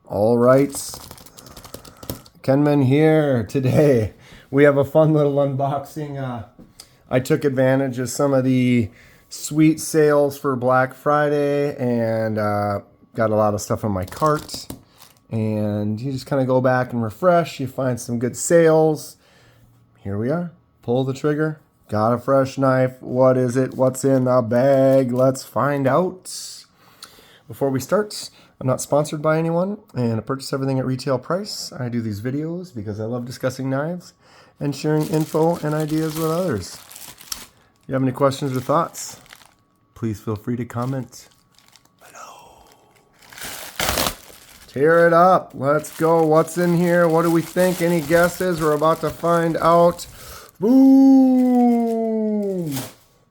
All right, Kenman here. Today we have a fun little unboxing. I took advantage of some of the sweet sales for Black Friday and got a lot of stuff in my cart. And you just kind of go back and refresh. You find some good sales. Here we are. Pull the trigger. Got a fresh knife. What is it? What's in the bag? Let's find out. Before we start, I'm not sponsored by anyone, and I purchase everything at retail price. I do these videos because I love discussing knives and sharing info and ideas with others. If you have any questions or thoughts, please feel free to comment below. Tear it up. Let's go. What's in here? What do we think? Any guesses? We're about to find out. Boom!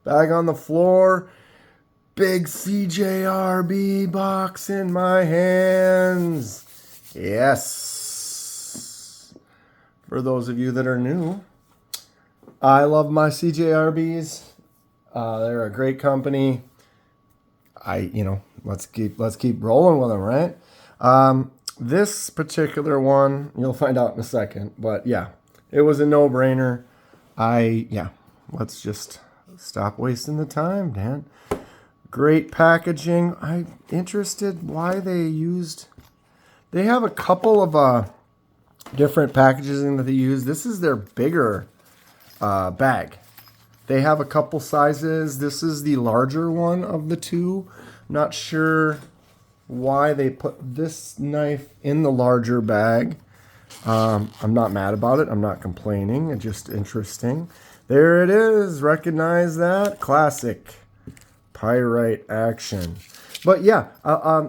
Bag on the floor. Big CJRB box in my hands. Yes. For those of you that are new, I love my CJRBs. They're a great company. Let's keep rolling with them, right? This particular one, you'll find out in a second. But yeah, it was a no-brainer. Let's just stop wasting the time, Dan. Great packaging. I'm interested why they have a couple of different packaging that they use. This is their bigger bag. They have a couple sizes. This is the larger one of the two. Not sure why they put this knife in the larger bag. I'm not mad about it. I'm not complaining. It's just interesting. There it is. Recognize that? Classic Pyrite action. But yeah,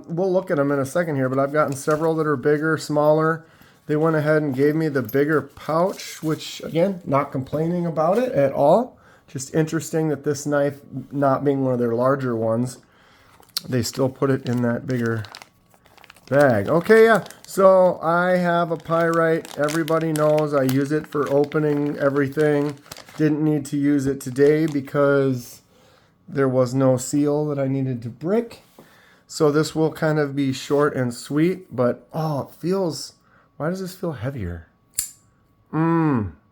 we'll look at them in a second here, but I've gotten several that are bigger, smaller. They went ahead and gave me the bigger pouch, which again, not complaining about it at all. Just interesting that this knife, not being one of their larger ones, they still put it in that bigger bag. Okay, yeah, so I have a Pyrite. Everybody knows I use it for opening everything. Didn't need to use it today because there was no seal that I needed to brick. So this will kind of be short and sweet, but it feels, why does this feel heavier? Fresh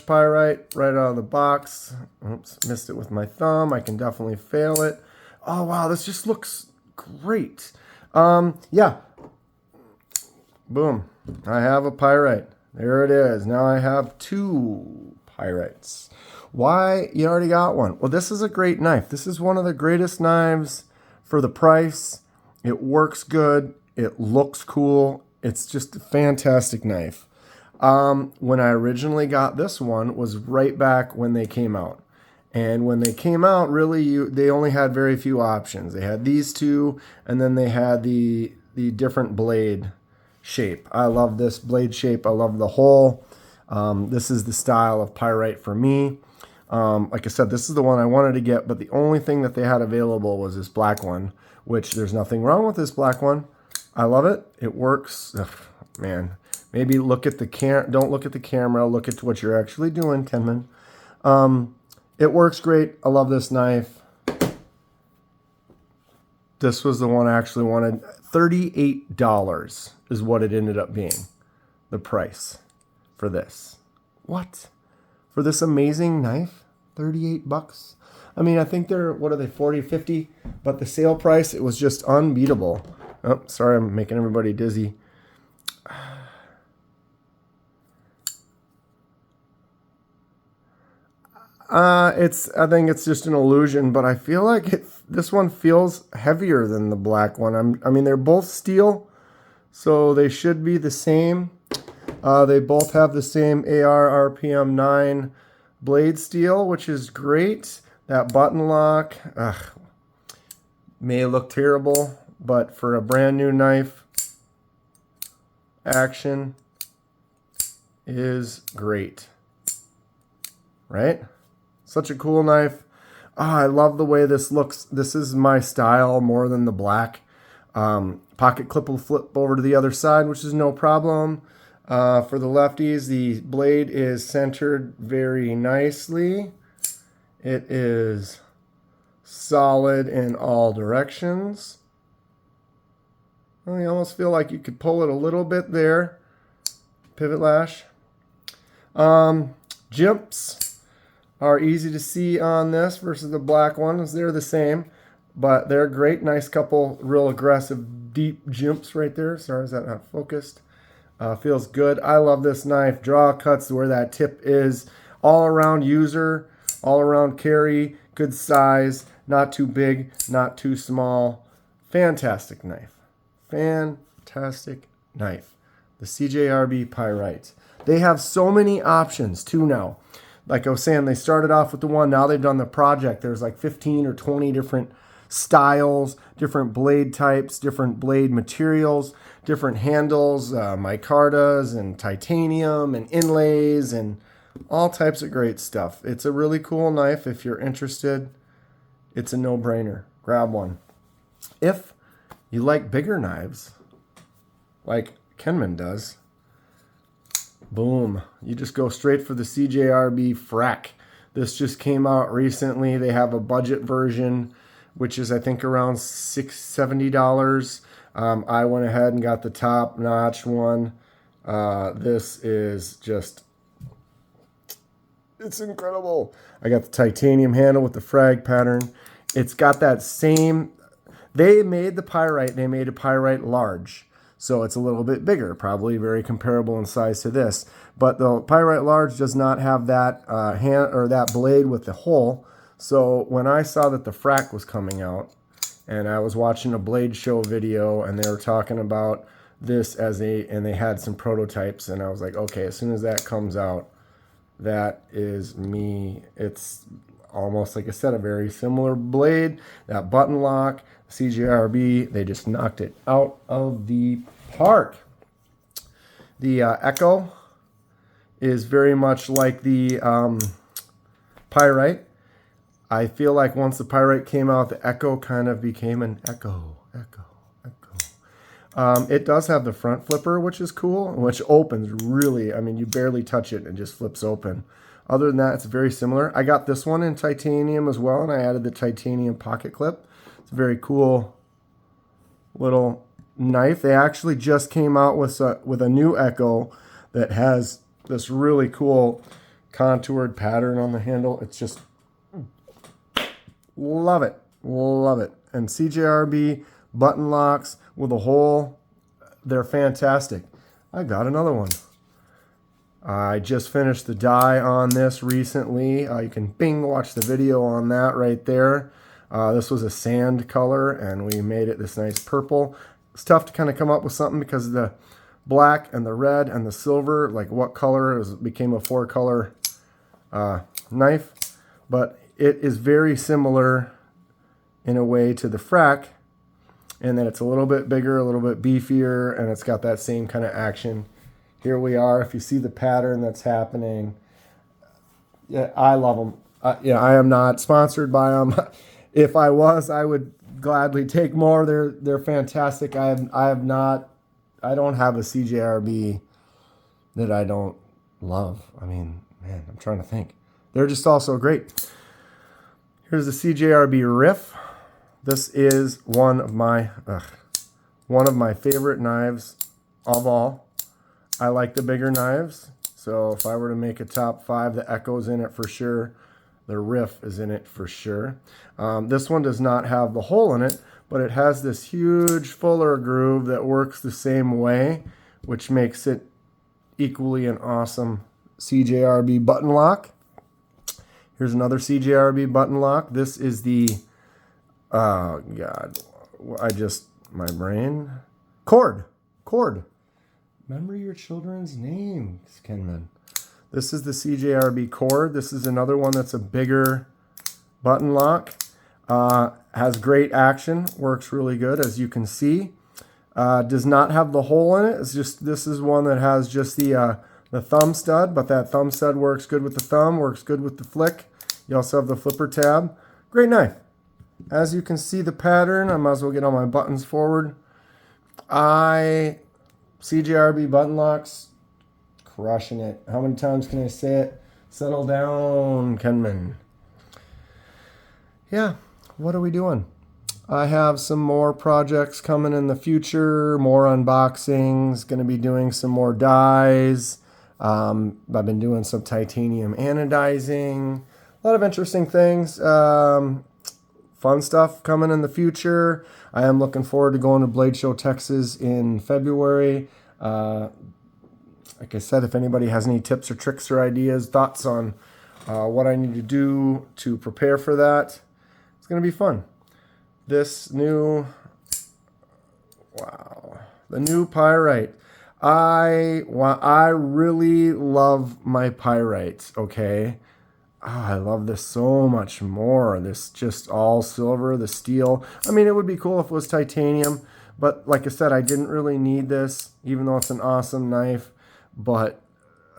Pyrite right out of the box. Oops, missed it with my thumb. I can definitely fail it. Oh wow, this just looks great. Yeah. Boom. I have a Pyrite. There it is. Now I have two Pyrites. Why? You already got one. Well, this is a great knife. This is one of the greatest knives for the price. It works good. It looks cool. It's just a fantastic knife. When I originally got this one was right back when they came out. And when they came out, really, they only had very few options. They had these two, and then they had the different blade shape. I love this blade shape. I love the hole. This is the style of Pyrite for me. Like I said, this is the one I wanted to get, but the only thing that they had available was this black one, which there's nothing wrong with this black one. I love it. It works. Ugh, man, maybe look at the don't look at the camera. Look at what you're actually doing, Kenman. It works great. I love this knife. This was the one I actually wanted. $38 is what it ended up being. The price for this. What? For this amazing knife? 38 bucks? I mean, I think they're, what are they, 40, 50? But the sale price, it was just unbeatable. Oh, sorry, I'm making everybody dizzy. I think it's just an illusion, but I feel like this one feels heavier than the black one. I mean, they're both steel, so they should be the same. They both have the same AR RPM 9 blade steel, which is great. That button lock, may look terrible, but for a brand new knife, action is great, right? Such a cool knife. I love the way this looks. This is my style more than the black. Pocket clip will flip over to the other side, which is no problem. For the lefties, the blade is centered very nicely. It is solid in all directions. Well, you almost feel like you could pull it a little bit there. Pivot lash. Jimps are easy to see on this versus the black ones. They're the same, but they're great. Nice couple real aggressive deep jimps right there. Sorry, is that not focused? Feels good. I love this knife. Draw cuts where that tip is. All around user, all around carry, good size, not too big, not too small. Fantastic knife. Fantastic knife. The CJRB Pyrite. They have so many options too now. Like I was saying, they started off with the one. Now they've done the project. There's like 15 or 20 different styles, different blade types, different blade materials, different handles, micartas and titanium and inlays and all types of great stuff. It's a really cool knife. If you're interested, it's a no-brainer. Grab one. If you like bigger knives, like Kenman does, boom, you just go straight for the CJRB Frack. This just came out recently. They have a budget version, which is I think around $70. I went ahead and got the top-notch one. This is just, it's incredible. I got the titanium handle with the frag pattern. It's got that same, they made the Pyrite, they made a Pyrite large. So it's a little bit bigger, probably very comparable in size to this. But the Pyrite large does not have that hand or that blade with the hole. So when I saw that the Frack was coming out, and I was watching a blade show video, and they were talking about this and they had some prototypes, and I was like, okay, as soon as that comes out, that is me. It's almost, like I said, a very similar blade. That button lock, CJRB, they just knocked it out of the park. The Echo is very much like the Pyrite. I feel like once the Pyrite came out, the Echo kind of became an Echo. It does have the front flipper, which is cool, which opens really, I mean, you barely touch it and it just flips open. Other than that, it's very similar. I got this one in titanium as well, and I added the titanium pocket clip. It's a very cool little knife. They actually just came out with a new Echo that has this really cool contoured pattern on the handle. It's just, love it. Love it. And CJRB button locks with a hole, they're fantastic. I got another one. I just finished the dye on this recently. You can watch the video on that right there. This was a sand color, and we made it this nice purple. It's tough to kind of come up with something because of the black and the red and the silver, like what color. It became a 4-color knife. But it is very similar in a way to the Frack, and then it's a little bit bigger, a little bit beefier, and it's got that same kind of action. Here we are. If you see the pattern that's happening, yeah, I love them. I am not sponsored by them. If I was, I would gladly take more. They're fantastic. I don't have a CJRB that I don't love. I mean, man, I'm trying to think. They're just also great. Here's the CJRB Riff. This is one of my favorite knives of all. I like the bigger knives, so if I were to make a top 5, the Echo's in it for sure. The Riff is in it for sure. This one does not have the hole in it, but it has this huge fuller groove that works the same way, which makes it equally an awesome CJRB button lock. Here's another CJRB button lock. This is the, oh God, my brain. Cord. Remember your children's names, Kenman. This is the CJRB Cord. This is another one that's a bigger button lock. Has great action, works really good, as you can see. Does not have the hole in it. It's just, this is one that has just the thumb stud, but that thumb stud works good with the thumb, works good with the flick. You also have the flipper tab. Great knife. As you can see the pattern, I might as well get all my buttons forward. CJRB button locks, crushing it. How many times can I say it? Settle down, Kenman. Yeah, what are we doing? I have some more projects coming in the future, more unboxings, going to be doing some more dyes. I've been doing some titanium anodizing, a lot of interesting things. Fun stuff coming in the future. I am looking forward to going to Blade Show Texas in February. Like I said, if anybody has any tips or tricks or ideas, thoughts on what I need to do to prepare for that, it's going to be fun. This new, the new Pyrite. I really love my Pyrites, okay? Oh, I love this so much more. This just all silver, the steel. I mean, it would be cool if it was titanium, but like I said, I didn't really need this, even though it's an awesome knife. But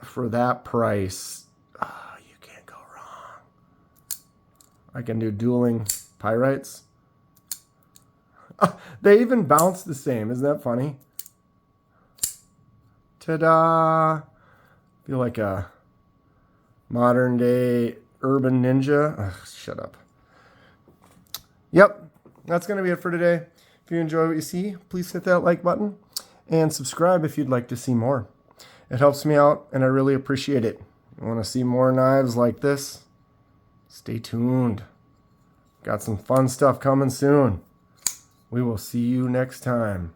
for that price, you can't go wrong. I can do dueling Pyrites. They even bounce the same. Isn't that funny? Ta-da! Feel like a modern day urban ninja. Ugh, shut up. Yep, that's going to be it for today. If you enjoy what you see, please hit that like button and subscribe if you'd like to see more. It helps me out and I really appreciate it. You want to see more knives like this? Stay tuned. Got some fun stuff coming soon. We will see you next time.